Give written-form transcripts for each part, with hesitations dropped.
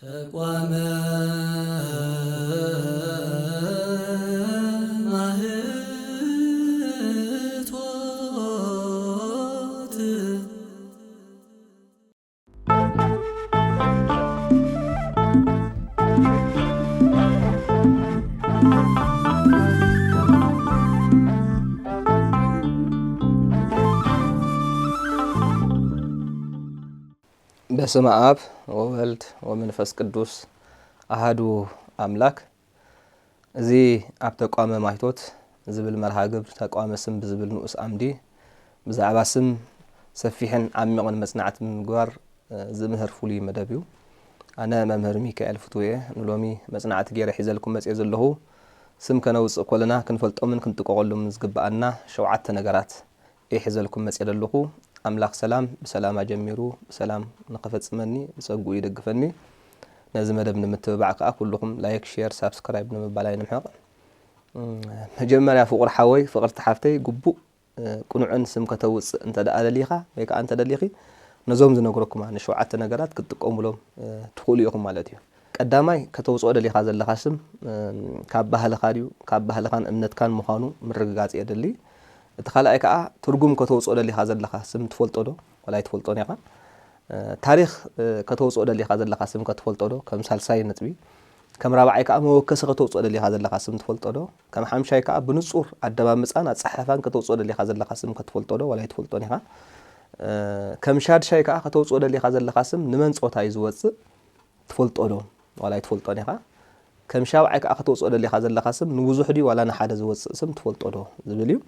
ተቋመ ማህቶት በስመ አብ ወወልድ ወመንፈስ ቅዱስ አሐዱ አምላክ። እዚ ኣብ ተቋመ ማይቶት ዝብል መርሃ ግብር ተቋመ ስም ብዝብል ንኡስ ዓምዲ ብዛዕባ ስም ሰፊሕን ዓሚቕን መጽናዕቲ ምግባር ዝምህር ፍሉይ መደብ እዩ። ኣነ መምህር ሚካኤል ፍቱየ ንሎሚ መጽናዕቲ ገይረ ሒዘልኩም መጽእ ዘለኹ ስም ከነውፅእ ኮለና ክንፈልጦምን ክንጥቀቐሎምን ዝግባአና 7 ነገራት ሒዘልኩም መጽእ ዘለኹ። ኣምላኽ ሰላም ብሰላም ጀሚሩ ብሰላም ንኸፈጽመኒ ብጸጉኡ ይደግፈኒ። ነዚ መደብ ንምትብባዕ ከዓ ኩልኩም ላይክ ሼር ሳብስክራይብ ንምባላይ ንምሕቕ። መጀመርያ ፍቁር ሓወይ ፍቅርቲ ሓፍተይ ግቡእ ቁኑዕን ስም ከተውፅእ እንተደኣ ደሊኻ ወይ ከዓ እንተደሊኺ ነዞም ዝነግረኩም ን7 ነገራት ክትጥቀሙሎም ትኽእሉ ኢኹም ማለት እዩ። ቀዳማይ ከተውፅኦ ደሊኻ ዘለኻ ስም ካብ ባህልኻ ድዩ ካብ ባህልኻን እምነትካን ምዃኑ ምርግጋጽ የድሊ። እቲ ካልኣይ ከዓ ትርጉም ከተውፅኦ ደሊኻ ዘለኻ ስም ትፈልጦ ዶ ወላይ ትፈልጦን ኢኻ። ታሪኽ ከተውፅኦ ደሊኻ ዘለኻ ስም ክትፈልጦ ዶ ከም ሳልሳይ ነጥቢ። ከም ራብዓይ ከዓ መወከሲ ከተውፅኦ ደሊኻ ዘለኻ ስም ትፈልጦ ዶ። ከም ሓምሻይ ከዓ ብንጹር ኣደማምፃን ኣፀሓሕፋን ከተውፅኦ ደሊኻ ዘለኻ ስም ክትፈልጦ ዶ ወላይ ትፈልጦን ኢኻ። ከም ሻድሻይ ከዓ ከተውፅኦ ደሊኻ ዘለኻ ስም ንመን ጾታ እዩ ዝወፅእ ትፈልጦ ዶ ወላይ ትፈልጦን ኢኻ። ከም ሻብዓይ ከዓ ከተውፅኦ ደሊኻ ዘለኻ ስም ንብዙሕ ድዩ ዋላ ንሓደ ዝወፅእ ስም ትፈልጦ ዶ ዝብል እዩ።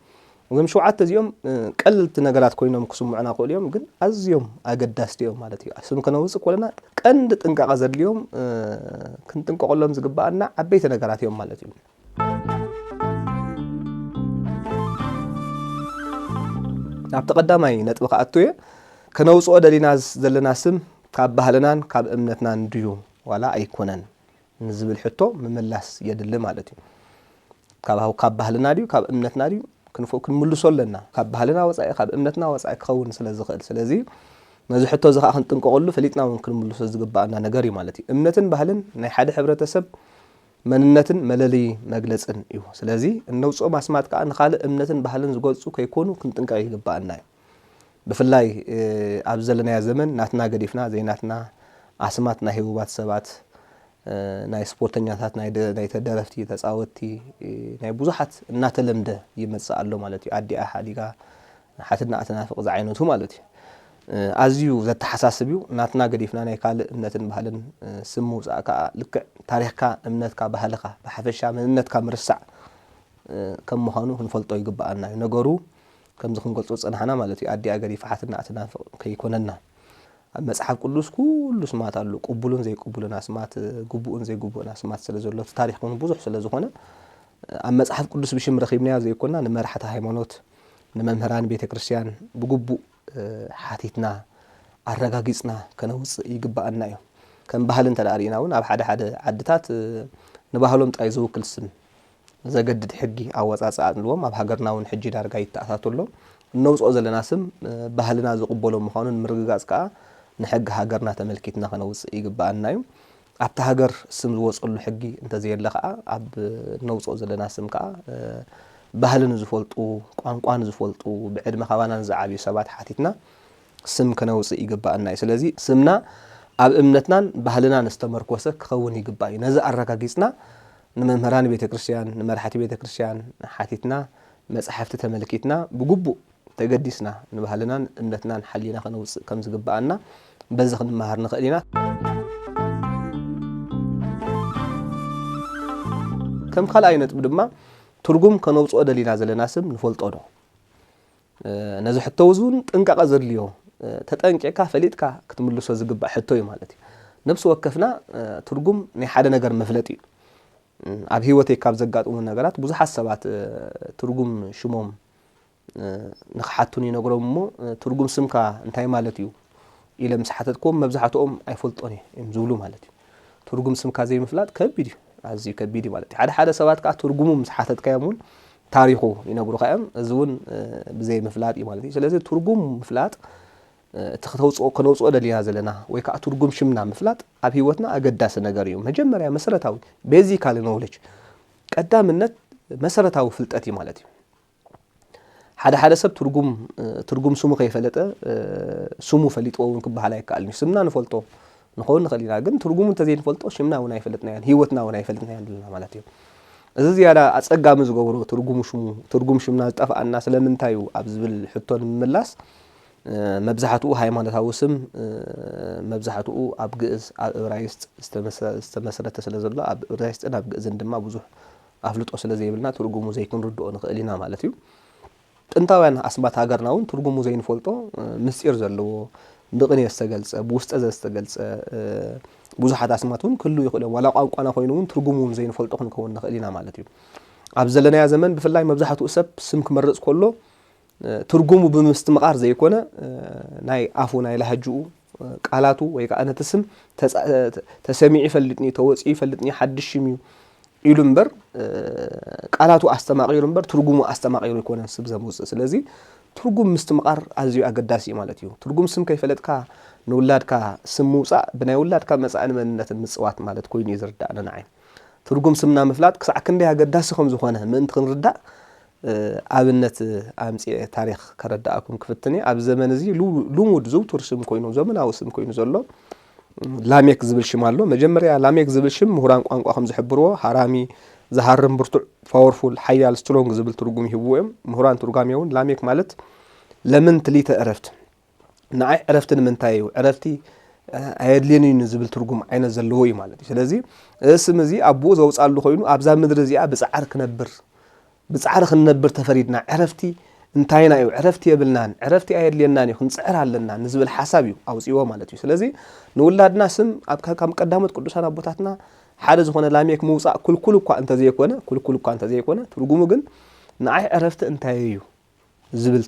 እዞም 7 እዚኦም ቀለልቲ ነገራት ኮይኖም ክስምዑና ክእሉ እዮም፣ ግን ኣዝዮም ኣገዳስቲ እዮም ማለት እዩ። ስም ከነውፅእ ኮለና ቀንዲ ጥንቃቐ ዘድልዮም ክንጥንቀቐሎም ዝግባአና ዓበይቲ ነገራት እዮም ማለት እዩ። ኣብ ተቐዳማይ ነጥቢ ከኣትየ ከነውፅኦ ደሊና ዘለና ስም ካብ ባህልናን ካብ እምነትናን ድዩ ዋላ ኣይኮነን ንዝብል ሕቶ ምምላስ የድሊ ማለት እዩ። ካብ ባህልና ድዩ ካብ እምነትና ድዩ ክንምልሶ ኣለና። ካብ ባህልና ወፃኢ ካብ እምነትና ወፃኢ ክኸውን ስለ ዝኽእል፣ ስለዚ ነዚ ሕቶ እዚ ከዓ ክንጥንቀቐሉ ፈሊጥና እውን ክንምልሶ ዝግባአና ነገር እዩ ማለት እዩ። እምነትን ባህልን ናይ ሓደ ሕብረተሰብ መንነትን መለለይ መግለጽን እዩ። ስለዚ እነውፅኦም ኣስማት ከዓ ንኻልእ እምነትን ባህልን ዝገልጹ ከይኮኑ ክንጥንቀቕ ይግባአና እዩ። ብፍላይ ኣብ ዘለናዮ ዘመን ናትና ገዲፍና ዘይናትና ኣስማት ናይ ህቡባት ሰባት ናይ ስፖርተኛታት ናይ ተደረፍቲ ተጻወትቲ ናይ ብዙሓት እናተለምደ ይመጽእ ኣሎ ማለት እዩ። ኣዲኣ ሓዲጋ ሓትና ኣተናፍቕ ዝዓይነቱ ማለት እዩ። ኣዝዩ ዘተሓሳስብ እዩ። ናትና ገዲፍና ናይ ካልእ እምነትን ባህልን ስም ምውፃእ ከዓ ልክዕ ታሪኽካ እምነትካ ባህልኻ ብሓፈሻ መንነትካ ምርሳዕ ከም ምዃኑ ክንፈልጦ ይግባአና እዩ። ነገሩ ከምዚ ክንገልጾ ፀናሕና ማለት እዩ። ኣዲኣ ገዲፋ ሓትና ኣተናፍቕ ከይኮነና ኣብ መጽሓፍ ቅዱስ ኩሉ ስማት ኣሎ፣ ቅቡልን ዘይቅቡልን ኣስማት ግቡእን ዘይግቡእን ኣስማት ስለ ዘሎ ታሪኽ እውን ብዙሕ ስለ ዝኾነ ኣብ መጽሓፍ ቅዱስ ብሽም ረኺብናዮ ዘይኮንና ንመራሕቲ ሃይማኖት ንመምህራን ቤተ ክርስቲያን ብግቡእ ሓቲትና ኣረጋጊጽና ከነውፅእ ይግባአና እዩ። ከም ባህል እንተደኣ ሪእና እውን ኣብ ሓደ ዓድታት ንባህሎም ጥራይ ዝውክል ስም ዘገድድ ሕጊ ኣወፃፅኣ ኣለዎም። ኣብ ሃገርና እውን ሕጂ ዳርጋ ይተኣታተሎ እነውፅኦ ዘለና ስም ባህልና ዝቕበሎ ምዃኑን ምርግጋጽ ከዓ ንሕጊ ሃገርና ተመልኪትና ከነውፅእ ይግባአና እዩ። ኣብቲ ሃገር ስም ዝወፀሉ ሕጊ እንተዘየለ ከዓ ኣብ ነውፅኦ ዘለና ስም ከዓ ባህልን ዝፈልጡ ቋንቋን ዝፈልጡ ብዕድመ ኸባናን ዝዓብዩ ሰባት ሓቲትና ስም ከነውፅእ ይግባአና እዩ። ስለዚ ስምና ኣብ እምነትናን ባህልናን ዝተመርኮሰ ክኸውን ይግባእ እዩ። ነዚ ኣረጋጊጽና ንመምህራን ቤተ ክርስቲያን ንመራሕቲ ቤተ ክርስቲያን ሓቲትና መጽሓፍቲ ተመልኪትና ብግቡእ ተገዲስና ንባህልናን እምነትናን ሓሊና ከነውፅእ ከም ዝግባአና በዚ ክንመሃር ንኽእል ኢና። ከም ካልኣይ ነጥቢ ድማ ትርጉም ከነውፅኦ ደሊና ዘለና ስም ንፈልጦ ዶ። ነዚ ሕቶ እውን ጥንቃቐ ዘድልዮ ተጠንቂቕካ ፈሊጥካ ክትምልሶ ዝግባእ ሕቶ እዩ ማለት እዩ። ነብሲ ወከፍና ትርጉም ናይ ሓደ ነገር መፍለጢ እዩ። ኣብ ህይወተይ ካብ ዘጋጥሙ ነገራት ብዙሓት ሰባት ትርጉም ሽሞም ንኽሓቱን ይነግሮም እሞ ትርጉም ስምካ እንታይ ማለት እዩ ኢለ ምስ ሓተትኩም መብዛሕትኦም ኣይፈልጦን እዮም ዝብሉ ማለት እዩ። ትርጉም ስምካ ዘይምፍላጥ ከቢድ እዩ፣ ኣዝዩ ከቢድ እዩ ማለት እዩ። ሓደ ሰባት ከዓ ትርጉሙ ምስ ሓተትካዮም እውን ታሪኹ ይነግሩካ እዮም፣ እዚ እውን ብዘይ ምፍላጥ እዩ ማለት እዩ። ስለዚ ትርጉም ምፍላጥ ተኸተውጾ ከነውጾ ደሊና ዘለና ወይ ከዓ ትርጉም ሽምና ምፍላጥ ኣብ ህይወትና ኣገዳሲ ነገር እዩ መጀመርያ መሰረታዊ ቤዚካል ኖውሌጅ ቀዳምነት መሰረታዊ ፍልጠት እዩ ማለት እዩ ሓደ ሰብ ትርጉም ስሙ ከይፈለጠ ስሙ ፈሊጥዎ እውን ክበሃል ኣይከኣልኒ ስምና ንፈልጦ ንኸውን ንኽእሊና ግን ትርጉሙ እንተዘይንፈልጦ ሽምና እውን ኣይፈለጥናያን ህይወትና እውን ኣይፈለጥናያን ዘለና ማለት እዩ እዚ ዝያዳ ኣጸጋሚ ዝገብሮ ትርጉም ሽምና ዝጠፍኣና ስለምንታይ እዩ ኣብ ዝብል ሕቶ ንምምላስ መብዛሕትኡ ሃይማኖታዊ ስም መብዛሕትኡ ኣብ ግእዝ ኣብ ዕብራይስጥ ዝተመስረተ ስለዘሎ ኣብ ዕብራይስጥን ኣብ ግእዝን ድማ ብዙሕ ኣፍልጦ ስለዘይብልና ትርጉሙ ዘይክንርድኦ ንኽእል ኢና ማለት እዩ ጥንታውያን ኣስማት ሃገርና እውን ትርጉሙ ዘይንፈልጦ ምስጢር ዘለዎ ብቕኔ ዝተገልጸ ብውስጠ ዝተገልጸ ብዙሓት ኣስማት እውን ክህልው ይኽእሎም ዋላ ቋንቋና ኮይኑ እውን ትርጉሙ ዘይንፈልጦ ክንከውን ንኽእል ኢና ማለት እዩ ኣብ ዘለናያ ዘመን ብፍላይ መብዛሕትኡ ሰብ ስም ክመርጽ ከሎ ትርጉሙ ብምስትምቃር ዘይኮነ ናይ ኣፉ ናይ ላህጅኡ ቃላቱ ወይ ከዓ ነቲ ስም ተሰሚዒ ይፈልጥኒ ተወፂ ይፈልጥኒ ሓድሽ ሽም እዩ ኢሉ እምበር ቃላቱ ኣስተማቂሩ እምበር ትርጉሙ ኣስተማቂሩ ይኮነ ስም ዘምውፅእ ስለዚ ትርጉም ምስትምቃር ኣዝዩ ኣገዳሲ ማለት እዩ ትርጉም ስም ከይፈለጥካ ንውላድካ ስም ምውፃእ ብናይ ውላድካ መጻእን መንነትን ምጽዋት ማለት ኮይኑ ይዝርዳእና ንዓይ ትርጉም ስምና ምፍላጥ ክሳዕ ክንደይ ኣገዳሲ ከም ዝኾነ ምእንቲ ክንርዳእ ኣብነት ኣምፂ ታሪክ ከረዳእኩም ክፍትኒ ኣብ ዘመን እዚ ልሙድ ዝውቱር ስም ኮይኑ ዘመናዊ ስም ኮይኑ ዘሎ ላሜክ ዝብል ሽም ኣሎ መጀመርያ ላሜክ ዝብል ሽም ምሁራን ቋንቋ ከም ዝሕብርዎ ሃራሚ ዝሃርም ብርቱዕ ፓወርፉል ሓያል ስትሮንግ ዝብል ትርጉም ይህብዎ እዮም ምሁራን ትርጓሜ እውን ላሜክ ማለት ለምን ትሊተ ዕረፍት ንዓይ ዕረፍቲ ንምንታይ እዩ ዕረፍቲ ኣየድልየኒ ዝብል ትርጉም ዓይነት ዘለዎ እዩ ማለት እዩ ስለዚ እዚ ስም እዚ ኣቦኡ ዘውፃሉ ኮይኑ ኣብዛ ምድሪ እዚኣ ብፃዕር ክንነብር ተፈሪድና ዕረፍቲ እንታይና እዩ ዕረፍቲ የብልናን ዕረፍቲ ኣየድልየናን እዩ ክንፅዕር ኣለና ንዝብል ሓሳብ እዩ ኣውፂዎ ማለት እዩ ስለዚ ንውላድና ስም ኣብ ካብ ቀዳሞት ቅዱሳን ኣቦታትና ሓደ ዝኾነ ላሜክ ምውፃእ ኩልኩል እኳ እንተዘይኮነ ትርጉሙ ግን ንዓይ ዕረፍቲ እንታይ እዩ ዝብል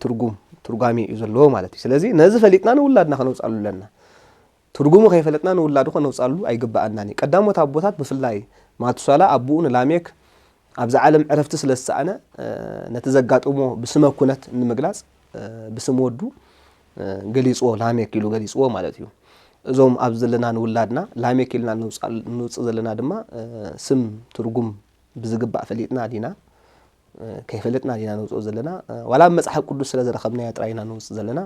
ትርጓሜ እዩ ዘለዎ ማለት እዩ ስለዚ ነዚ ፈሊጥና ንውላድና ከነውፃሉ ኣለና ትርጉሙ ከይፈለጥና ንውላዱ ከነውፃሉ ኣይግባአናኒ ቀዳሞት ኣቦታት ብፍላይ ማቱሳላ ኣቡኡ ንላሜክ ኣብዛ ዓለም ዕረፍቲ ስለዝሰኣነ ነቲ ዘጋጥሞ ብስመ ኩነት ንምግላጽ ብስም ወዱ ገሊጽዎ ላሜክ ኢሉ ገሊጽዎ ማለት እዩ እዞም ኣብ ዘለና ንውላድና ላሜክ ኢልና ንውፅእ ዘለና ድማ ስም ትርጉም ብዝግባእ ፈሊጥና ዲና ከይፈለጥና ዲና ንውፅኦ ዘለና ዋላ መጽሓፍ ቅዱስ ስለዝረኸብናዮ ጥራይና ንውፅእ ዘለና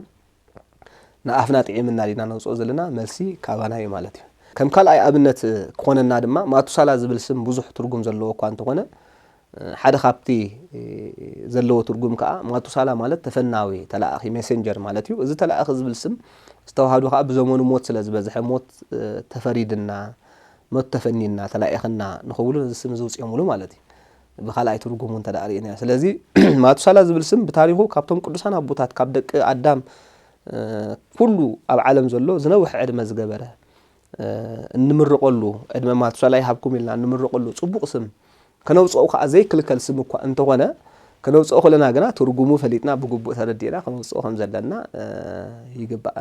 ንኣፍና ጥዒምና ዲና ንውፅኦ ዘለና መልሲ ካባና እዩ ማለት እዩ ከም ካልኣይ ኣብነት ክኾነና ድማ ማቱሳላ ዝብል ስም ብዙሕ ትርጉም ዘለዎ እኳ እንተኾነ ሓደ ካብቲ ዘለዎ ትርጉም ከዓ ማቱሳላ ማለት ተፈናዊ ተላእኺ ሜሴንጀር ማለት እዩ እዚ ተላእኺ ዝብል ስም ዝተዋሃዱ ከዓ ብዘመኑ ሞት ስለዝበዝሐ ሞት ተፈሪድና ሞት ተፈኒና ተላእኽና ንኽብሉ እዚ ስም ዝውፅኦምሉ ማለት እዩ ብኻልኣይ ትርጉሙ እንተዳእሪእና ስለዚ ማቱሳላ ዝብል ስም በታሪኹ ካብቶም ቅዱሳን ኣቦታት ካብ ደቂ ኣዳም ኩሉ ኣብ ዓለም ዘሎ ዝነውሕ ዕድመ ዝገበረ እንምርቆሉ ዕድመ ማቱሳላ ይሃብኩም ኢልና እንምርቆሉ ጽቡቕ ስም ከነውፅኦ ከዓ ዘይክልከል ስም እኳ እንተኾነ ከነውፅኦ ከለና ግና ትርጉሙ ፈሊጥና ብግቡእ ተረዲእና ከነውፅኦ ከም ዘለና ይግባእ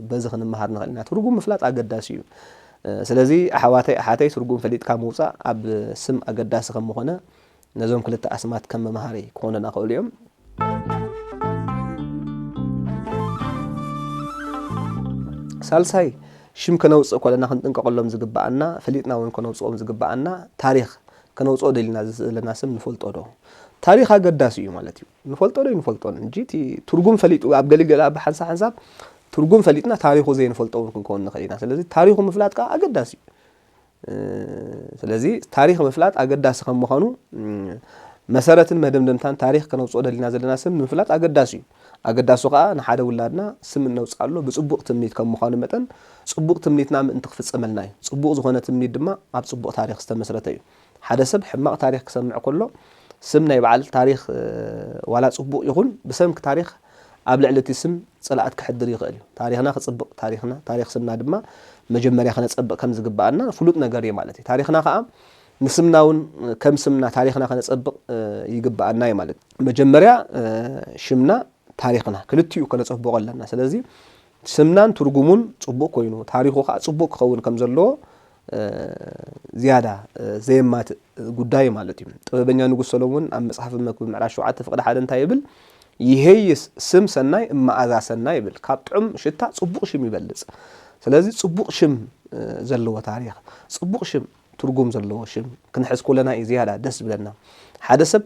በዚ ክንመሃር ንኽእል ኢና ትርጉም ምፍላጥ ኣገዳሲ እዩ ስለዚ ኣሓተይ ትርጉም ፈሊጥካ ምውፃእ ኣብ ስም ኣገዳሲ ከም ምኾነ ነዞም ክልተ ኣስማት ከም መምሃሪ ክኾኑና ክእሉ እዮም ሳልሳይ ሽም ከነውፅእ ከለና ክንጥንቀቐሎም ዝግባአና ፈሊጥና እውን ከነውፅኦም ዝግባአና ታሪክ ከነውፅኦ ደሊና ዘለና ስም ንፈልጦ ዶ ታሪክ ኣገዳሲ እዩ ማለት እዩ ንፈልጦ ዶ ይንፈልጦን እንጂ ትርጉም ፈሊጡ ኣብ ገሊገላ ብሓንሳብ ትርጉም ፈሊጥና ታሪኹ ዘይንፈልጦ እውን ክንከውን ንኽእል ኢና ስለዚ ታሪኹ ምፍላጥ ከዓ ኣገዳሲ እዩ ስለዚ ታሪክ ምፍላጥ ኣገዳሲ ከም ምዃኑ መሰረትን መደምደምታን ታሪክ ከነውፅኦ ደሊና ዘለና ስም ንምፍላጥ ኣገዳሲ እዩ ኣገዳሲ ከዓ ንሓደ ውላድና ስም ነውፅኣሎ ብጽቡቕ ትምኒት ከም ምዃኑ መጠን ጽቡቕ ትምኒትና ምእንቲ ክፍጸመልና እዩ ጽቡቕ ዝኾነ ትምኒት ድማ ኣብ ጽቡቕ ታሪክ ዝተመስረተ እዩ ሓደ ሰብ ሕማቕ ታሪክ ክሰምዕ ከሎ ስም ናይ በዓል ታሪክ ዋላ ጽቡቕ ይኹን ብሰምክ ታሪክ ኣብ ልዕሊ እቲ ስም ጽላእት ክሕድር ይኽእል እዩ ታሪክና ክጽብቕ ታሪክ ስምና ድማ መጀመርያ ከነጸብቕ ከም ዝግባአና ፍሉጥ ነገር እዩ ማለት እዩ ታሪክና ከዓ ንስምና እውን ከም ስምና ታሪክና ከነጸብቕ ይግባአና እዩ ማለት መጀመርያ ሽምና ታሪክና ክልቲኡ ከነጸብቕ ኣለና ስለዚ ስምናን ትርጉሙን ጽቡቕ ኮይኑ ታሪኹ ከዓ ጽቡቕ ክኸውን ከም ዘለዎ ዝያዳ ዘየማት ጉዳይ ማለት እዩ ጥበበኛ ንጉስ ሰሎሞን ኣብ መጽሓፍ መክብብ ምዕራፍ 7 ፍቅዲ 1 እንታይ ይብል ይሄይስ ስም ሰናይ እማኣዛ ሰናይ ይብል ካብ ጥዑም ሽታ ጽቡቕ ሽም ይበልጽ ስለዚ ጽቡቕ ሽም ዘለዎ ታሪኽ ጽቡቕ ሽም ትርጉም ዘለዎ ሽም ክንሕዝ ኮለና እዩ ዝያዳ ደስ ብለና ሓደ ሰብ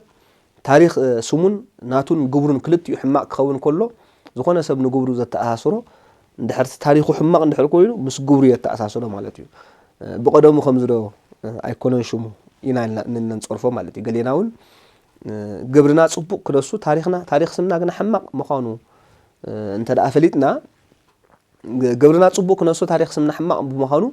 ታሪኽ ስሙን ናቱን ግብሩን ክልቲኡ ሕማቕ ክኸውን ከሎ ዝኾነ ሰብ ንግብሩ ዘተኣሳስሮ እንድሕር ታሪኹ ሕማቕ እንድሕር ኮይኑ ምስ ግብሩ የተኣሳስሮ ማለት እዩ ብቀደሙ ከምዝዶ ኣይኮነን ሽሙ ኢና ንንጸርፎ ማለት እዩ ገሌና እውን ግብርና ጽቡቕ ክደሱ ታሪኽ ስምና ግን ሕማቕ ምዃኑ እንተዳ ፈሊጥና ግብርና ጽቡቕ ክነሱ ታሪኽ ስምና ሕማቕ ብምዃኑ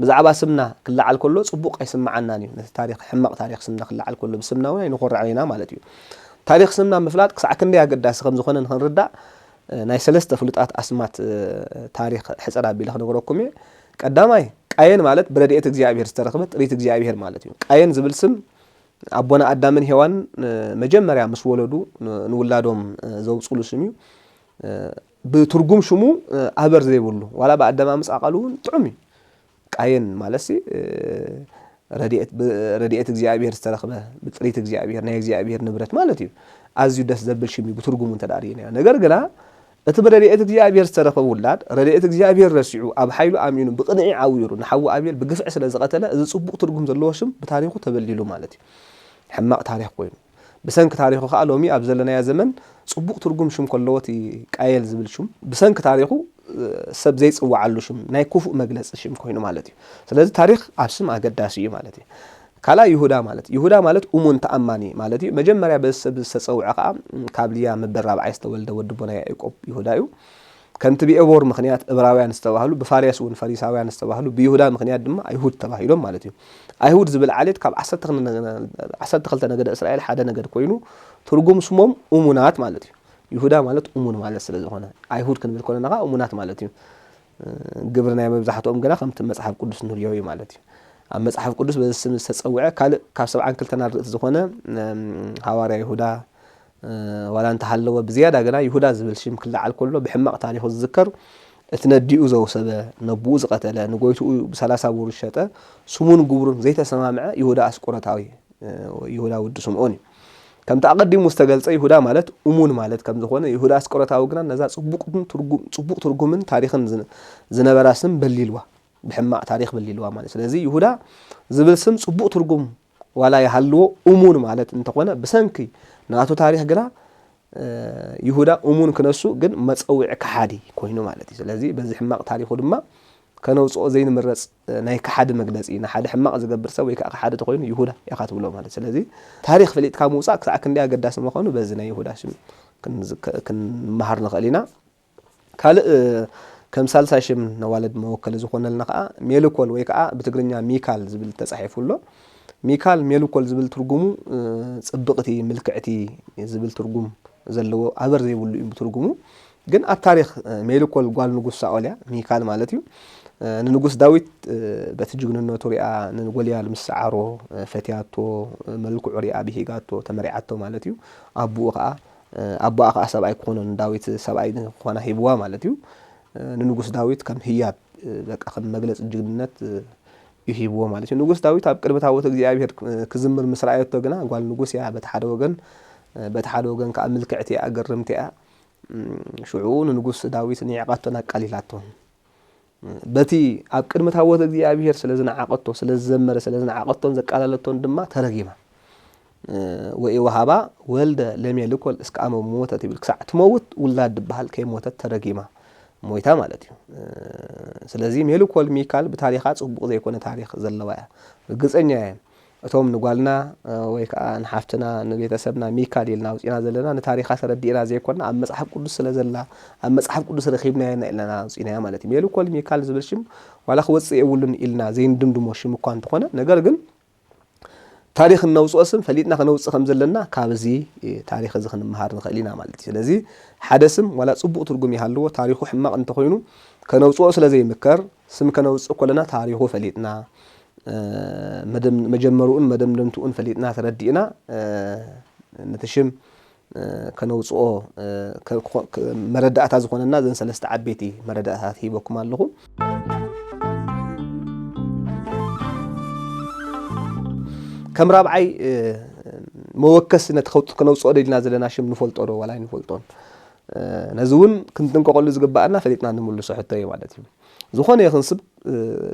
ብዛዕባ ስምና ክላዓል ከሎ ጽቡቕ ኣይስምዓናን እዩ ነቲ ታሪኽ ሕማቕ ታሪኽ ስምና ክላዓል ከሎ ብስምና እውን ኣይንኮርዓና ማለት እዩ ታሪኽ ስምና ምፍላጥ ክሳዕ ክንደይ ኣገዳሲ ከም ዝኾነ ንኽንርዳእ ናይ ሰለስተ ፍሉጣት ኣስማት ታሪኽ ሕፀር ኣቢለ ክነግረኩም እየ ቀዳማይ ቃየን ማለት ብረድኤት እግዚአብሔር ዝተረኸበት ጥሪት እግዚአብሔር ማለት እዩ ቃየን ዝብል ስም ኣቦና ኣዳምን ሔዋን መጀመርያ ምስ ወለዱ ንውላዶም ዘውፅሉ ስም እዩ ብትርጉም ሽሙ ኣበር ዘይብሉ ዋላ በኣዳማ ምጻቃሉ ጥዑም እዩ ቃየን ማለት ረድኤት እግዚአብሔር ዝተረኸበ ብጥሪት እግዚአብሔር ናይ እግዚአብሔር ንብረት ማለት እዩ ኣዝዩ ደስ ዘብል ሽም እዩ ብትርጉሙ እንተዳርየና ነገር ግና እቲ ብረድኤት እግዚአብሔር ዝተረኸበ ውላድ ረድኤት እግዚአብሔር ረሲዑ ኣብ ሓይሉ ኣሚኑ ብቕንዒ ዓዊሩ ንሓዊ ኣቤል ብግፍዕ ስለ ዝቐተለ እዚ ጽቡቕ ትርጉም ዘለዎ ሽም ብታሪኹ ተበሊሉ ማለት እዩ ሕማቕ ታሪኽ ኮይኑ ብሰንኪ ታሪኹ ከዓ ሎሚ ኣብ ዘለናያ ዘመን ጽቡቕ ትርጉም ሽም ከለዎት ቃየል ዝብል ሽም ብሰንኪ ታሪኹ ሰብ ዘይጽዋዓሉ ሽም ናይ ክፉእ መግለጽ ሽም ኮይኑ ማለት እዩ ስለዚ ታሪኽ ኣብ ስም ኣገዳሲ እዩ ማለት እዩ ካላ ይሁዳ ማለት እሙን ተኣማኒ ማለት እዩ መጀመርያ በሰብ ዝተጸውዐ ከዓ ካብ ልያ ምበራብዓይ ዝተወልደ ወዲ ቦና ያዕቆብ ይሁዳ እዩ ከንቲ ብኤቦር ምኽንያት ዕብራውያን ዝተባህሉ ብፋርያስ እውን ፈሪሳውያን ዝተባህሉ ብይሁዳ ምኽንያት ድማ ኣይሁድ ተባሂሎም ማለት እዩ ኣይሁድ ዝብል ዓሌት ካብ 12 ነገደ እስራኤል ሓደ ነገድ ኮይኑ ትርጉም ስሞም እሙናት ማለት እዩ ይሁዳ ማለት እሙን ማለት ስለ ዝኾነ ኣይሁድ ክንብል ኮለና እሙናት ማለት እዩ ግብርናይ መብዛሕትኦም ግና ከምቲ መጽሓፍ ቅዱስ ንሪኦ እዩ ማለት እዩ ኣብ መጽሓፍ ቅዱስ በዚ ስም ዝተጸውዐ ካልእ ካብ 72 ናርድእቲ ዝኾነ ሐዋርያ ይሁዳ ዋላ እንተሃለወ ብዝያዳ ግና ይሁዳ ዝብል ሽም ክላዓል ከሎ ብሕማቕ ታሪኹ ዝዝከር እቲ ነዲኡ ዘውሰበ ነብኡ ዝቐተለ ንጎይትኡ ብ30 ብር ሸጠ ስሙን ግብሩን ዘይተሰማምዐ ይሁዳ ኣስቆሮታዊ ይሁዳ ውዲ ስምዖን እዩ ከምቲ ኣቐዲሙ ዝተገልጸ ይሁዳ ማለት እሙን ማለት ከም ዝኾነ ይሁዳ ኣስቆሮታዊ ግና ነዛ ጽቡቕ ትርጉምን ታሪኽን ዝነበራ ስም በሊልዋ ብሕማቕ ታሪኽ በሊልዋ ማለት ስለዚ ይሁዳ ዝብል ስም ጽቡቕ ትርጉም ዋላ ይሃልዎ እሙን ማለት እንተኾነ ብሰንኪ ናቱ ታሪኽ ግና ይሁዳ እሙን ክነሱ ግን መጸውዒ ከሓዲ ኮይኑ ማለት እዩ ስለዚ በዚ ሕማቕ ታሪኹ ድማ ከነውፅኦ ዘይንምረጽ ናይ ከሓዲ መግለጺ ንሓደ ሕማቕ ዝገብር ሰብ ወይ ከዓ ከሓዲ ተኮይኑ ይሁዳ ኢኻ ትብሎ ማለት ስለዚ ታሪኽ ፈሊጥካ ምውፃእ ክሳዕ ክንደይ ኣገዳሲ ምዃኑ በዚ ናይ ይሁዳ ሽም ክንመሃር ንኽእል ኢና ካልእ ከም ሳልሳይ ሽም ነዋለድ መወከሊ ዝኾነልና ከዓ ሜልኮል ወይ ከዓ ብትግርኛ ሚካል ዝብል ተጻሒፉሎ ሚካል ሜልኮል ዝብል ትርጉሙ ጽብቕቲ ምልክዕቲ ዝብል ትርጉም ዘለዎ ኣበር ዘይብሉ እዩ ትርጉሙ ግን ኣብ ታሪኽ ሜልኮል ጓል ንጉስ ሳኦል ሚካል ማለት እዩ ንንጉስ ዳዊት በቲ ጅግንነቱ ሪኣ ንጎልያድ ምስ ሰዓሮ ፈትያቶ መልክዑ ሪኣ ብሂጋቶ ተመሪዓቶ ማለት እዩ ኣቡኡ ከዓ ሰብኣይ ክኾኖን ዳዊት ሰብኣይ ክኾና ሂብዋ ማለት እዩ ንንጉስ ዳዊት ከም ህያብ በቃ ከም መግለጽ ጅግንነት ይሂብዎ ማለት እዩ ንጉስ ዳዊት ኣብ ቅድሚ ታቦት እግዚአብሔር ክዝምር ምስ ረኣየቶ ግና ጓል ንጉስ ያ በቲ ሓደ ወገን ከዓ ምልክዕቲ ኣገርምቲ ሽዑ ንንጉስ ዳዊት ንዕቃቶን ኣቃሊላቶን በቲ ኣብ ቅድሚ ታቦት እግዚአብሔር ስለዝነዓቀቶ ስለዝዘመረ ስለዝነዓቀቶን ዘቃላለቶን ድማ ተረጊማ ወይ ወሃባ ወልደ ለሜልኮል እስከ ኣመ ሞተት ይብል ክሳዕ ትመውት ውላድ ድበሃል ከይሞተት ተረጊማ ሞይታ ማለት እዩ ስለዚ ሜልኮል ሚካል ብታሪኻ ጽቡቕ ዘይኮነ ታሪኽ ዘለዋ እያ ግጽኛ እቶም ንጓልና ወይ ከዓ ንሓፍትና ንቤተሰብና ሚካል ኢልና ውፅና ዘለና ንታሪኻ ተረዲእና ዘይኮና ኣብ መጽሓፍ ቅዱስ ስለዘላ ኣብ መጽሓፍ ቅዱስ ረኺብና ኢልና ውፅና ማለት እዩ ሜልኮል ሚካል ዝብል ሽም ዋላ ክወፅእ የብሉን ኢልና ዘይንድምድሞ ሽም እኳ እንተኾነ ነገር ግን ታሪኽ ነውፅኦ ስም ፈሊጥና ከነውፅእ ከም ዘለና ካብዚ ታሪኽ እዚ ክንመሃር ንኽእል ኢና ማለት እዩ ስለዚ ሓደ ስም ዋላ ጽቡቕ ትርጉም ይሃልዎ ታሪኹ ሕማቕ እንተኾይኑ ከነውፅኦ ስለዘይምከር ስም ከነውፅእ ኮለና ታሪኹ ፈሊጥና መጀመሩን መደምደምቱን ፈሊጥና ተረዲእና ነቲ ሽም ከነውፅኦ መረዳእታ ዝኾነና ዘን ሰለስተ ዓበይቲ መረዳእታት ሂበኩም ኣለኹ ከም ራብዓይ موكس نتخوت كنوصو ديلنا زلنا شم نفلطو دو ولا نفلطون نزون كنتنققل زغبانا فليتنا نملسو حتى معناتي زخونه يخنسب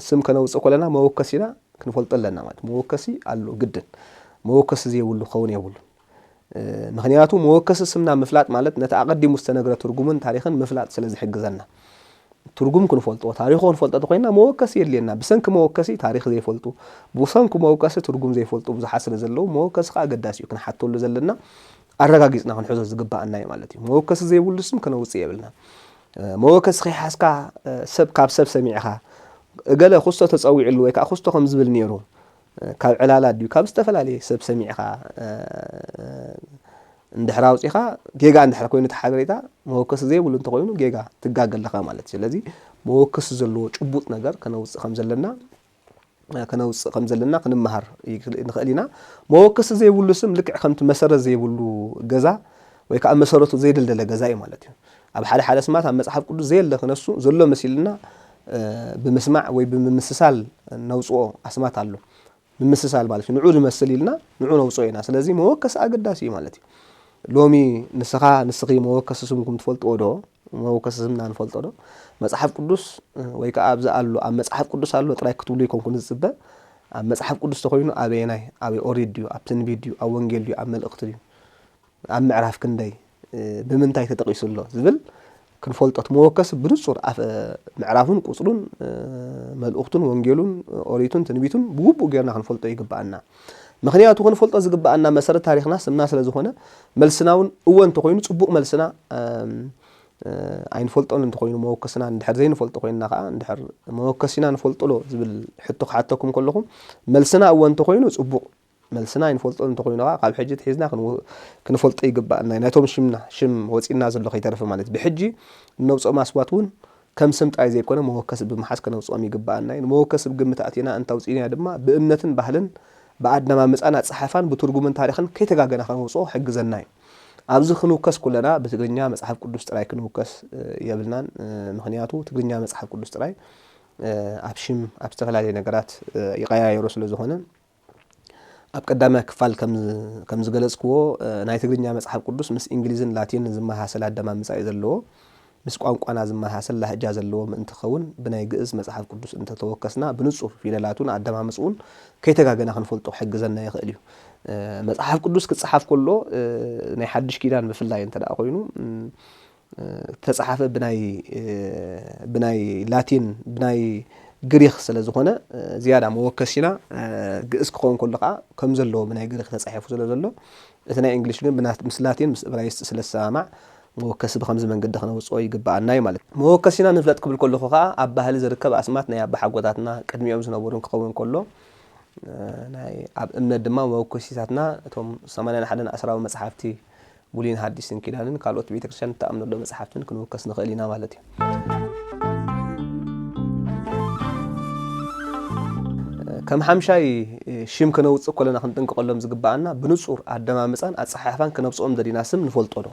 سم كنوصو كلنا موكسينا كنفلطلنا معنات موكسي አሉ ግድን موكس زيولو خون يولو ምክንያቱ موكس ስምና መፍላጥ ማለት ነታ አቀዲሙ ዝተነገረ ትርጉምን ታሪኽን መፍላጥ ስለዚህ ሕግዘና ትርጉም ክንፈልጦ ታሪኹን ፈልጠት ኮይና موكس የለና ብሰንክ موكسي ታሪኽ ዘይፈልጡ ብሰንክ موكس ትርጉም ዘይፈልጡ ብዙሕ ስለ ዘለው موكس አገዳሲዩ ክንሓተሉ ዘለና አረጋግጽና ክንሕዞ ዝግባአና ማለት እዩ موكس ዘይብሉ ስም ከነውጽ ይብልና موكس ኺሓስካ ሰብ ካብ ሰብ ሰሚዕኻ ገለ ኹስቶ ተጸዊዕሉ ወይ ከዓ ኹስቶ ከም ዝብል ነይሩ ካብ ዕላላ ድዩ ካብ ዝተፈላልየ ሰብ ሰሚዕኻ እንድሕር አውጽኻ ጌጋ እንድሕር ኮይኑ ተሓበሬታ موكس ዘይብሉ እንተኮይኑ ጌጋ ትጋገለኻ ማለት ስለዚህ موكس ዘለዎ ጭቡጥ ነገር ከነውጽ ከም ዘለና ክንመሃር ንኽእሊና موكس ዘይብሉ ስም ልክዕ ከምቲ መሰረት ዘይብሉ ገዛ ወይ ከዓ መሰረቱ ዘይደልደለ ገዛ እዩ ማለት እዩ ኣብ ሓደ ስማት ኣብ መጽሓፍ ቅዱስ ዘይለ ከነሱ ዘሎ መሲልና بمسمع ወይ بمسሳል ነውጽኦ አስማት አሉ بمسሳል ማለት ንዑ ዝመስል ይልና ንዑ ነውጽኦ ኢና ስለዚህ موكس አገዳሲ ማለት እዩ ሎሚ ንስኺ موكس ስምኩም ትፈልጥዎ ዶ موكس ስምና ንፈልጦ ዶ መጽሐፍ ቅዱስ ወይ ከዓ ኣብዛ አሉ ኣብ መጽሐፍ ቅዱስ አሉ ጥራይ ክትብሉ ይኮንኩን ዝጽበ ኣብ መጽሐፍ ቅዱስ ተኮይኑ ኣበየናይ ኣብ ኦሪት ድዩ ኣብ ትንቢት ድዩ ኣብ ወንጌል ድዩ ኣብ መልእኽቲ ድዩ ኣብ ምዕራፍ ክንደይ ብምንታይ ተጠቂሱሎ ዝብል ክንፈልጦት موكس ብንጹር ኣፍ ምዕራፉን ቁጽሉን መልእኽቱን ወንጌሉን ኦሪቱን ትንቢቱን ብግቡእ ጌርና ክንፈልጦ ይግባአና ምክንያቱ ክንፈልጦ ዝግባአና መሰረት ታሪኽና ስምና ስለ ዝኾነ መልስናውን እወን ተኮይኑ ጽቡቕ መልስና ኣይንፈልጦን እንተኮይኑ موكسና እንድሕር ዘይንፈልጦ ኮይንና ከዓ እንድሕር موكسና ንፈልጦሎ ዝብል ሕቶ ክሓተኩም ከለኹም መልስና እወን ተኮይኑ ጽቡቕ መልስና ኣይንፈልጦን እንተኮይኑ ካብ ሕጂ ትሒዝና ክንፈልጦ ይግባአና ናይቶም ሽም ወፂና ዘሎ ከይተረፈ ማለት ብሕጂ ነውጾ ማስዋትውን ከም ስም ጣይ ዘይኮነ موكس ብምሓስ ከነውጾም ይግባአና موكس ብግምታትና እንታውጽና ድማ ብእምነትን ባህልን በአድናማ መጻና ጸሐፋን በትርጉምን ታሪኽን ከይተጋገና ከነውጾ ሕግዘና ኣብዚ ክንውከስ ኩለና በትግርኛ መጽሐፍ ቅዱስ ጥራይ ክንውከስ የብልናን ምክንያቱ ትግርኛ መጽሐፍ ቅዱስ ጥራይ ኣብሽም ኣብ ዝተፈላልየ ነገራት ይቀያየሩ ስለ ዝኾነ ኣብ ቀዳማይ ክፋል ከም ዝገለጽክዎ ናይ ትግርኛ መጽሐፍ ቅዱስ ምስ እንግሊዝን ላቲን ዝመሃሰል ኣደማምጻ ዘለዎ ምስ ቋንቋና ዝመሃሰል ላህጃ ዘለዎ እንትኸውን ብናይ ግዕዝ መጽሐፍ ቅዱስ እንተተወከስና ብንጹር ፊደላቱን ኣደማምጹን ከይተጋገና ክንፈልጦ ሕግዘና ይኽእል እዩ መጽሐፍ ቅዱስ ክጽሓፍ ከሎ ናይ ሓድሽ ኪዳን ብፍላይ እንተዳ ኮይኑ ተጻሓፈ ብናይ ላቲን ብናይ ግሪክ ስለ ዝኾነ ዝያዳ موكسና ግዕዝ ክኾን ከሎ ከዓ ከም ዘለዎ ብናይ ግሪክ ተጻሒፉ ስለ ዘሎ እቲ ናይ እንግሊሽ ግን ምስ ላቲን ምስ ዕብራይስጥ ስለ ሰማዕ موكس بخمس መንገዲ ክነውጽኦ ይግባአና ማለት موكسና ንፍለጥ ክብል ከለኹ ከዓ ኣብ ባህሊ ዝርከብ ኣስማት ናይ ኣባ ሓጎታትና ቅድሚኦም ዝነበሩን ክኸውን ከሎ ናይ ኣብ እምነት ድማ موكسታትና እቶም 81 10 መጽሓፍቲ ብሉይን ሐዲስን ኪዳንን ካልኦት ቤተክርስቲያን ተኣምነሎ መጽሓፍትን ክንውከስ ንኽእል ኢና ማለት እዩ ከም ሓምሻይ ሽም ከነውጽእ ከለና ክንጥንቀቀሎም ዝግባአና ብንጹር ኣደማምጻን ኣጸሓፋን ከነብጽኦም ዘዲና ስም ንፈልጦ ዶ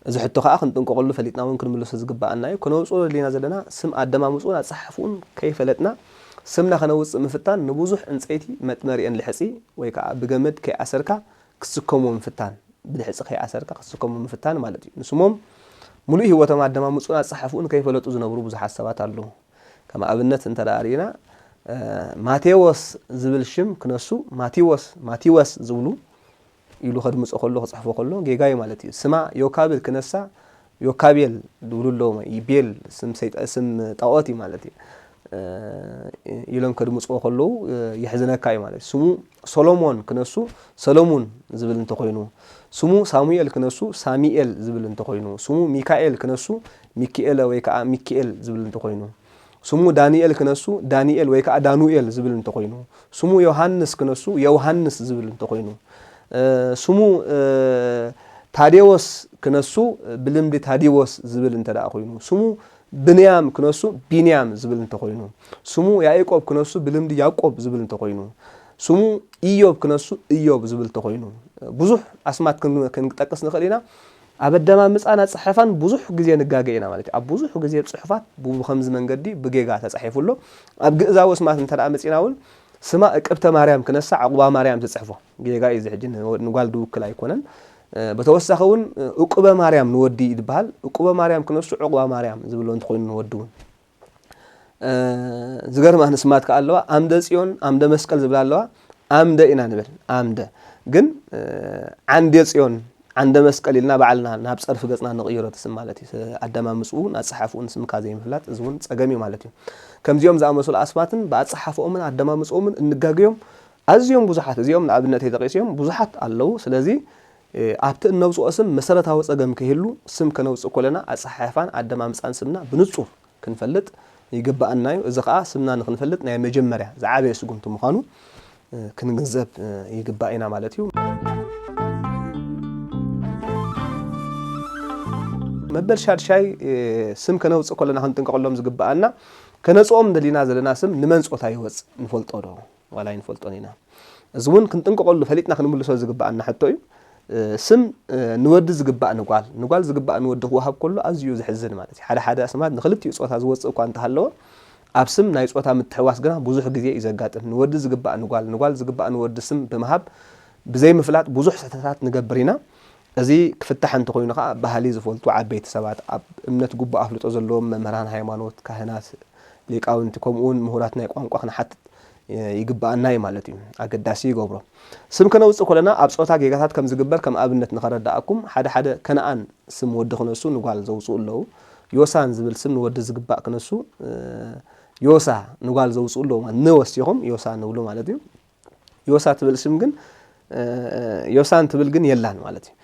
እዚ ሕቶ ከዓ ክንጥንቀቀሉ ፈሊጥና እውን ክንምለሶ ዝግባአና እዩ ከነውጽኦ ዘዲና ዘለና ስም ኣደማምጹን ኣጸሓፉን ከይፈለጥና ስምና ከነውጽእ ምፍታን ንብዙሕ እንጸይቲ መጥመሪአን ልሕጺ ወይ ከዓ ብገመድ ከይኣሰርካ ክስከሙ ምፍታን ብልሕጺ ከይኣሰርካ ክስከሙ ምፍታን ማለት እዩ ንስሞም ሙሉእ ህይወቶም ኣደማምጹን ኣጸሓፉን ከይፈለጡ ዝነብሩ ብዙሓት ሰባት ኣለዉ ከም ኣብነት እንተዳሪና ማቴዎስ ዝብል ሽም ክነሱ ማቲወስ ዝብሉ ኢሉ ኸድምጾ ከሎ ክጽሕፎ ከሎ ጌጋይ ማለት እዩ ስማ ዮካብል ክነሳ ዮካቤል ዝብሉሎ ይቤል ስም ጣዖት ማለት እዩ ኢሎም ከድምጾ ከሎ ይሕዝነካ ማለት ስሙ ሶሎሞን ክነሱ ሰሎሞን ዝብል እንተኮይኑ ስሙ ሳሙኤል ክነሱ ሳሚኤል ዝብል እንተኮይኑ ስሙ ሚካኤል ክነሱ ሚካኤል ወይ ከዓ ሚካኤል ዝብል እንተኮይኑ ስሙ ዳንኤል ክነሱ ዳንኤል ወይ ከዓ ዳኑኤል ዝብል እንተኮይኑ ስሙ ዮሐንስ ክነሱ ዮሐንስ ዝብል እንተኮይኑ ስሙ ታዴዎስ ክነሱ ብልምዲ ታዲዎስ ዝብል እንተዳ ኮይኑ ስሙ ብንያም ክነሱ ቢንያም ዝብል እንተኮይኑ ስሙ ያዕቆብ ክነሱ ብልምዲ ያዕቆብ ዝብል እንተኮይኑ ስሙ ኢዮብ ክነሱ ኢዮብ ዝብል እንተኮይኑ ብዙሕ ኣስማት ክንጠቅስ ንኽእል ኢና ኣብ ኣደማምጻን ኣጸሓፋን ብዙሕ ግዜ ንጋገኢና ማለት እዩ ኣብ ብዙሕ ግዜ ጽሑፋት ብከምዚ መንገዲ ብጌጋ ተጻሒፉሎ ኣብ ግእዛዊ ኣስማት እንተዳ መጺና እውን ስማ እቅብተ ማርያም ክነሳ ዕቁባ ማርያም ተጽሕፎ ጌጋ እዩ ዝሕጂ ንጓል ድውክል ኣይኮነን በተወሳኸውን ዕቁበ ማርያም ንወዲ ይድበሃል ዕቁበ ማርያም ክነሱ ዕቁባ ማርያም ዝብሎ እንትኮይኑ ንወድውን ዝገርም ኣንስማት ከኣለዋ ኣምደ ጽዮን ኣምደ መስቀል ዝብላ ኣለዋ ኣምደ ኢና ንብል ኣምደ ግን ዓንደ ጽዮን ዓንደ መስቀል ኢልና በዓልና ናብ ጸርፍ ገጽና ንቕይሮ ተስም ማለት እዩ ኣደማምጽኡን ኣጽሓፍኡን ስምካ ዘይምፍላጥ እዝውን ጸገም እዩ ማለት እዩ ከምዚኦም ዝኣመሰሉ ኣስማትን በኣጽሓፍኦምን ኣደማምጽኦምን እንጋገዮም ኣዝዮም ብዙሓት እዚኦም ንኣብነት የተቀሲዮም ብዙሓት ኣለዉ ስለዚ ኣብቲ እነውጽኦ ስም መሰረታዊ ጸገም ከህሉ ስም ከነውጽእ ኮለና ኣጽሓፋን ኣደማምጻን ስምና ብንጹር ክንፈልጥ ይግባአና እዩ እዚ ከዓ ስምና ንክንፈልጥ ናይ መጀመርያ ዝዓበየ ስጉምቲ ምዃኑ ክንግንዘብ ይግባአና ማለት እዩ መበል ሻድሻይ ስም ከነውጽእ ኮለና ክንጥንቀቀሎም ዝግባአና ከነጽኦም ደሊና ዘለና ስም ንመን ጾታ ይወጽእ ንፈልጦ ዶ ዋላ ይንፈልጦን ኢና እዚ እውን ክንጥንቀቀሉ ፈሊጥና ክንምልሶ ዝግባአና ሕቶ እዩ ስም ንወዲ ዝግባእ ንጓል ዝግባእ ንወዲ ክወሃብ ከሎ ኣዝዩ ዝሕዝን ማለት እዩ ሓደ ኣስማት ንኽልቲኡ ጾታ ዝወጽእ እኳ እንተሃለወ ኣብ ስም ናይ ጾታ ምትሕዋስ ግና ብዙሕ ግዜ ይዘጋጥም ንወዲ ዝግባእ ንጓል ዝግባእ ንወዲ ስም ብምሃብ ብዘይ ምፍላጥ ብዙሕ ስህተታት ንገብር ኢና እዚ ክፍታሕ እንተ ኮይኑ ከዓ ባህሊ ዝፈልጡ ዓበይቲ ሰባት ኣብ እምነት ጉባእ ኣፍልጦ ዘለዎም መምህራን ሃይማኖት ካህናት ሊቃውንቲ ከምኡውን ምሁራት ናይ ቋንቋ ክንሓትት ይግባአና ማለት እዩ ኣገዳሲ ይገብሮ ስም ከነውጽእ ኮለና ኣብ ጾታ ጌጋታት ከም ዝግበር ከም ኣብነት ንኸረዳእኩም ሓደ ከነአን ስም ወዲ ክነሱ ንጓል ዘውጽኡ ኣለዉ ዮሳን ዝብል ስም ንወዲ ዝግባእ ክነሱ ዮሳ ንጓል ዘውጽኡ ኣለዉ ንወሲኹም ዮሳ ንብሉ ማለት እዩ ዮሳ ትብል ስም ግን ዮሳን ትብል ግን የላን ማለት እዩ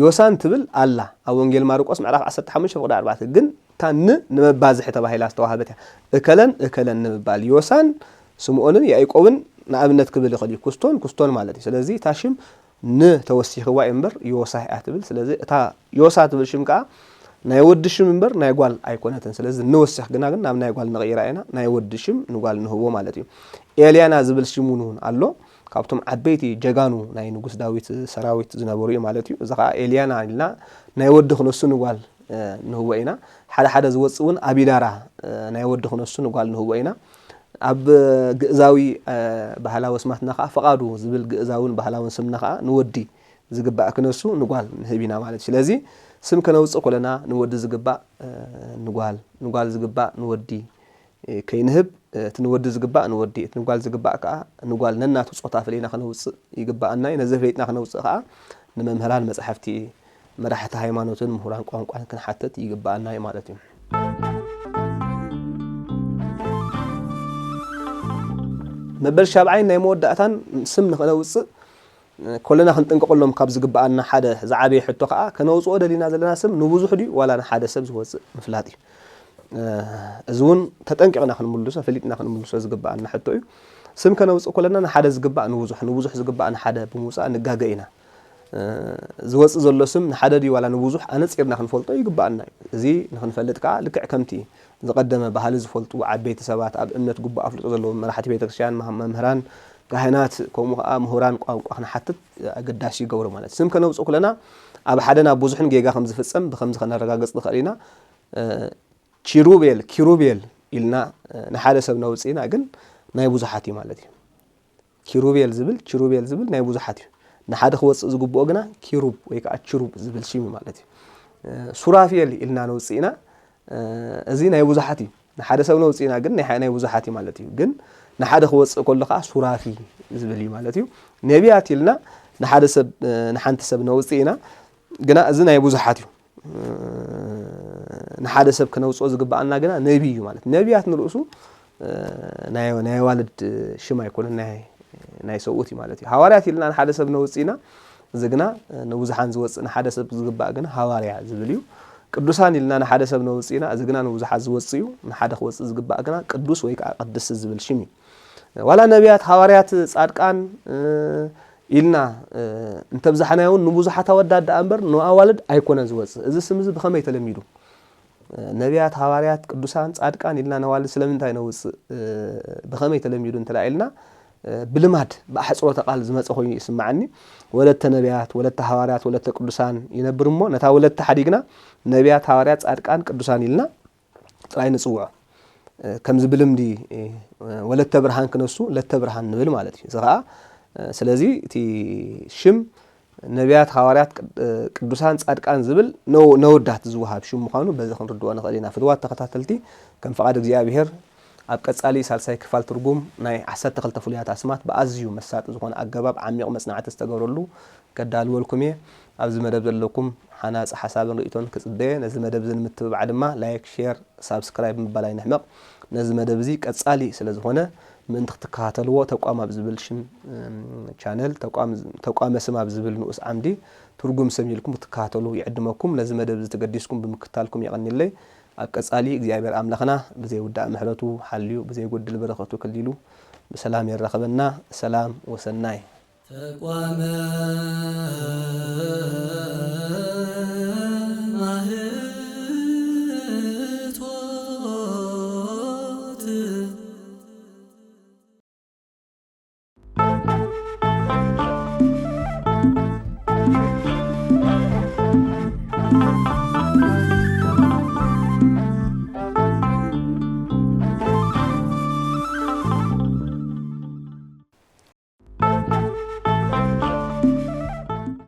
ዮሳን ትብል ኣላ ኣብ ወንጌል ማርቆስ ምዕራፍ 15:4 ግን ታን ንመባዝሕ ተባሂላ ዝተዋሃበት እከለን ንምባል ዮሳን ስምዖንን ያዕቆብን ንኣብነት ክብል ይኽእል ኩስቶን ማለት እዩ ስለዚ ታሽም ንተወሲኽዋ እምበር ዮሳ ትብል ስለዚ እታ ዮሳ ትብል ሽም ከዓ ናይ ወዲ ሽም እምበር ናይ ጓል ኣይኮነትን ስለዚ ንወሲኽ ግና ግን ናብ ናይ ጓል ንቕይራ ኢና ናይ ወዲ ሽም ንጓል ንህቦ ማለት እዩ ኤልያና ዝብል ሽም እውን ኣሎ ካብቶም ዓበይቲ ጀጋኑ ናይ ንጉስ ዳዊት ሰራዊት ዝነበሩ ማለት እዩ እዚ ከዓ ኤልያና ኢልና ናይ ወዲ ክነሱ ንጓል ንህቦ ኢና ሓደ ዝወጽውን ኣቢዳራ ናይ ወዲ ክነሱ ንጓል ንህቦ ኢና ኣብ ግእዛዊ ባህላዊ ስማትና ከዓ ፈቃዱ ዝብል ግእዛውን ባህላውን ስምና ከዓ ንወዲ ዝግባእ ክነሱ ንጓል ንህቢና ማለት ስለዚ ስም ከነውጽእ ኮለና ንወዲ ዝግባእ ንጓል ዝግባእ ንወዲ ከይንህብ እቲ ንወዲ ዝግባእ ንወዲ እቲ ንጓል ዝግባእ ከዓ ንጓል ነናቱ ጾታ ፍለይና ከነውጽእ ይግባአና ነዚ ፍለይና ከነውጽእ ከዓ ንመምህራን መጽሓፍቲ መራሕቲ ሃይማኖትን ምሁራን ቋንቋን ክንሓትት ይግባአና ማለት እዩ መበል ሻብዓይ ናይ መወዳእታን ስም ንኸነውጽእ ኮለና ክንጥንቀቀሎም ካብ ዝግባአና ሓደ ዝዓበየ ሕቶ ከዓ ከነውጽኦ ደሊና ዘለና ስም ንብዙሕ ድዩ ዋላ ንሓደ ሰብ ዝወጽእ ምፍላጥ እዩ እዚ እውን ተጠንቂቕና ክንምልሶ ፈሊጥና ክንምልሶ ዝግባአና ሕቶ እዩ ስም ከነውጽእ ኮለና ንሓደ ዝግባእ ንብዙሕ ዝግባእ ንሓደ ብምውጻእ ንጋገ ኢና ዝወጽእ ዘሎ ስም ንሓደ ድዩ ዋላ ንብዙሕ ኣነጺርና ክንፈልጦ ይግባአና እዚ ንኽንፈልጥ ከዓ ልክዕ ከምቲ ዝቀደመ ባህሊ ዝፈልጡ ዓበይቲ ሰባት ኣብ እምነት ጉባእ ኣፍልጦ ዘለዎም መራሕቲ ቤተክርስትያን መምህራን ካህናት ከምኡ ከዓ ምሁራን ቋንቋ ክንሓትት ኣገዳሲ ይገብሩ ማለት ስም ከነውጽእ ኮለና ኣብ ሓደ ናብ ብዙሕን ጌጋ ከም ዝፍጸም ብከምዚ ከነረጋግጽ ንኽእል ኢና ኪሩቤል ኢልና ንሓደ ሰብ ነውጽኢና ግን ናይ ብዙሓት እዩ ማለት እዩ ኪሩቤል ዝብል ናይ ብዙሓት እዩ ንሓደ ክወጽእ ዝግብኦ ግና ኪሩብ ወይ ከዓ ችሩብ ዝብል ሽም ማለት እዩ ሱራፌል ኢልና ነውጽኢና እዚ ናይ ብዙሓት እዩ ንሓደ ሰብ ነውጽኢና ግን ናይ ብዙሓት እዩ ማለት እዩ ግን ንሓደ ክወጽእ ከሎ ከዓ ሱራፊ ዝብል እዩ ማለት እዩ ነቢያት ኢልና ንሓደ ሰብ ንሓንቲ ሰብ ነውጽኢና ግና እዚ ናይ ብዙሓት እዩ ንሓደ ሰብ ከነውጽኦ ዝግባአና ግና ነቢይ እዩ ማለት ነቢያት ንርእሱ ናይ ዋልድ ሽም ኣይኮነን ናይ ሰውት እዩ ማለት እዩ ሃዋርያት ኢልና ንሓደ ሰብ ነውጽኢና እዚ ግና ንብዙሓን ዝወጽእ ንሓደ ሰብ ዝግባእ ግና ሃዋርያ ዝብል እዩ ቅዱሳን ኢልና ንሓደ ሰብ ነውጽኢና እዚ ግና ንብዙሓት ዝወጽእ እዩ ንሓደ ክወጽእ ዝግባእ ግና ቅዱስ ወይ ከዓ ቅድስ ዝብል ሽም እዩ ዋላ ነቢያት ሃዋርያት ጻድቃን ኢልና እንተብዛሕናዮን ንብዙሓት ኣወዳት እምበር ንኣዋልድ ኣይኮነን ዝወጽእ እዚ ስም እዚ ብኸመይ ተለሚዱ ነቢያት ሃዋርያት ቅዱሳን ጻድቃን ኢልና ንኣዋልድ ስለምንታይ ነውጽእ ብኸመይ ተለሚዱ እንተላኢልና ብልማድ ብኣሕጽሮተ ቃል ዝመጽእ ኮይኑ ይስማዓኒ ወለተ ነቢያት ወለተ ሃዋርያት ወለተ ቅዱሳን ይነብር እሞ ነታ ወለተ ሓዲግና ነቢያት ሃዋርያት ጻድቃን ቅዱሳን ኢልና ጥራይ ንጽውዖ ከም ዝብልም ዲ ወለተ ብርሃን ክነሱ ለተ ብርሃን ንብል ማለት እዩ ዝኻ ስለዚ እቲ ሽም ነቢያት ሐዋርያት ቅዱሳን ጻድቃን ዝብል ነውዳት ዝውሃብ ሽም ምዃኑ በዚ ክንርድኦ ንኽእል ኢና ፍትዋት ተኸታተልቲ ከም ፈቃድ እግዚአብሔር ኣብ ቀጻሊ ሳልሳይ ክፋል ትርጉም ናይ 12 ፍሉያት ኣስማት ብኣዝዩ መሳጢ ዝኾነ ኣገባብ ዓሚቕ መጽናዕቲ ዝተገብረሉ ከዳልወልኩም እየ ኣብዚ መደብ ዘለኩም ሓናጽ ሓሳብን ርእቶን ክጽበየ ነዚ መደብ ዝንምትብባዕ ድማ ላይክ ሼር ሳብስክራይብ ምባላይ ንሕመቕ ነዚ መደብ እዚ ቀጻሊ ስለ ዝኾነ ምእንቲ ክትከታተልዎ ተቋም ኣብ ዝብል ሽም ቻነል ተቋም ስም ኣብ ዝብል ንኡስ ዓምዲ ትርጉም ስም ኢልኩም ክትከታተሉ ይዕድመኩም ነዚ መደብ እዚ ተገዲስኩም ብምክታልኩም ይቐኒለይ ኣብ ቀጻሊ እግዚአብሔር ኣምላኽና ብዘይ ውዳእ ምሕረቱ ሓልዩ ብዘይ ጎድል በረኸቱ ከሊሉ በሰላም ይረኸበና ሰላም ወሰናይ ተቋም